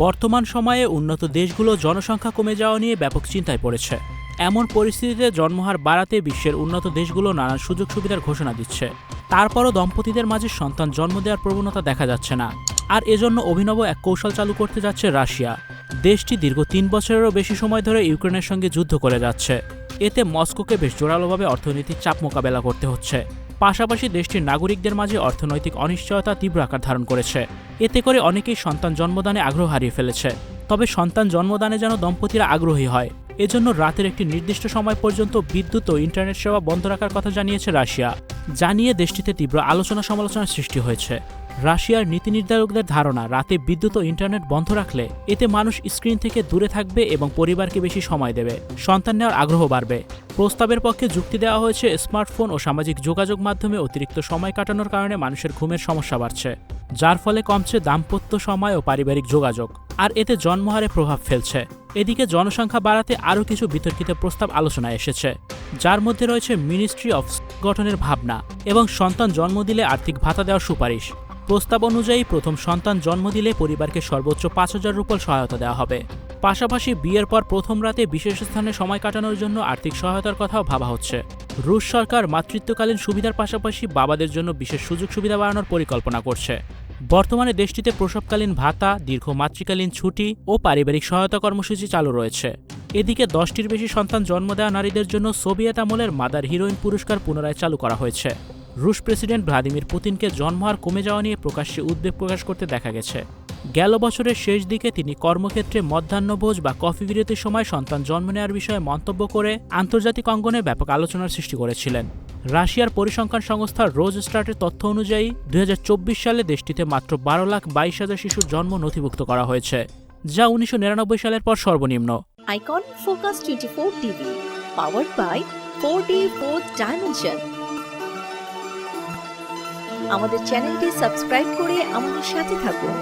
বর্তমান সময়ে উন্নত দেশগুলো জনসংখ্যা কমে যাওয়া নিয়ে ব্যাপক চিন্তায় পড়েছে। এমন পরিস্থিতিতে জন্মহার বাড়াতে বিশ্বের উন্নত দেশগুলো নানান সুযোগ সুবিধার ঘোষণা দিচ্ছে। তারপরও দম্পতিদের মাঝে সন্তান জন্ম দেওয়ার প্রবণতা দেখা যাচ্ছে না। আর এজন্য অভিনব এক কৌশল চালু করতে যাচ্ছে রাশিয়া। দেশটি দীর্ঘ ৩ বছরেরও বেশি সময় ধরে ইউক্রেনের সঙ্গে যুদ্ধ করে যাচ্ছে। এতে মস্কোকে বেশ জোরালোভাবে অর্থনৈতিক চাপ মোকাবেলা করতে হচ্ছে। পাশাপাশি দেশটির নাগরিকদের মাঝে অর্থনৈতিক অনিশ্চয়তা তীব্র আকার ধারণ করেছে। এতে করে অনেকেই সন্তান জন্মদানে আগ্রহ হারিয়ে ফেলেছে। তবে সন্তান জন্মদানে যেন দম্পতিরা আগ্রহী হয়, এজন্য রাতের একটি নির্দিষ্ট সময় পর্যন্ত বিদ্যুৎ ও ইন্টারনেট সেবা বন্ধ রাখার কথা জানিয়েছে রাশিয়া। জানিয়ে দেশটিতে তীব্র আলোচনা সমালোচনার সৃষ্টি হয়েছে। রাশিয়ার নীতি নির্ধারকদের ধারণা, রাতে বিদ্যুৎ ও ইন্টারনেট বন্ধ রাখলে এতে মানুষ স্ক্রিন থেকে দূরে থাকবে এবং পরিবারকে বেশি সময় দেবে, সন্তান নেওয়ার আগ্রহ বাড়বে। প্রস্তাবের পক্ষে যুক্তি দেওয়া হয়েছে, স্মার্টফোন ও সামাজিক যোগাযোগ মাধ্যমে অতিরিক্ত সময় কাটানোর কারণে মানুষের ঘুমের সমস্যা বাড়ছে, যার ফলে কমছে দাম্পত্য সময় ও পারিবারিক যোগাযোগ, আর এতে জন্মহারে প্রভাব ফেলছে। এদিকে জনসংখ্যা বাড়াতে আরও কিছু বিতর্কিত প্রস্তাব আলোচনায় এসেছে, যার মধ্যে রয়েছে মিনিস্ট্রি অফ গঠনের ভাবনা এবং সন্তান জন্ম দিলে আর্থিক ভাতা দেওয়ার সুপারিশ। প্রস্তাব অনুযায়ী প্রথম সন্তান জন্ম দিলে পরিবারকে সর্বোচ্চ ৫,০০০ রুপল সহায়তা দেওয়া হবে। পাশাপাশি বিয়ের পর প্রথম রাতে বিশেষ স্থানে সময় কাটানোর জন্য আর্থিক সহায়তার কথাও ভাবা হচ্ছে। রুশ সরকার মাতৃত্বকালীন সুবিধার পাশাপাশি বাবাদের জন্য বিশেষ সুযোগ সুবিধা বাড়ানোর পরিকল্পনা করছে। বর্তমানে দেশটিতে প্রসবকালীন ভাতা, দীর্ঘ মাতৃকালীন ছুটি ও পারিবারিক সহায়তা কর্মসূচি চালু রয়েছে। এদিকে ১০টির বেশি সন্তান জন্ম দেওয়া নারীদের জন্য সোভিয়েত আমলের মাদার হিরোইন পুরস্কার পুনরায় চালু করা হয়েছে। রুশ প্রেসিডেন্ট ভ্লাদিমির পুতিনকে জন্মহার কমে যাওয়া নিয়ে প্রকাশ্যে উদ্বেগ প্রকাশ করতে দেখা গেছে। গেল বছরের শেষ দিকে তিনি কর্মক্ষেত্রে মধ্যাহ্নভোজ বা কফি বিরতির সময় সন্তান জন্ম নেওয়ার বিষয়ে মন্তব্য করে আন্তর্জাতিক অঙ্গনে ব্যাপক আলোচনার সৃষ্টি করেছিলেন। রাশিয়ার পরিসংখ্যান সংস্থা রোজস্টাটের তথ্য অনুযায়ী ২০২৪ সালে দেশটিতে মাত্র ১২,২২,০০০ শিশুর জন্ম নথিভুক্ত করা হয়েছে, যা ১৯৯৯ সালের পর সর্বনিম্ন। Icon focus 24 TV, powered by 4D Fourth Dimension। আমাদের চ্যানেলটি সাবস্ক্রাইব করে আমাদের সাথে থাকুন।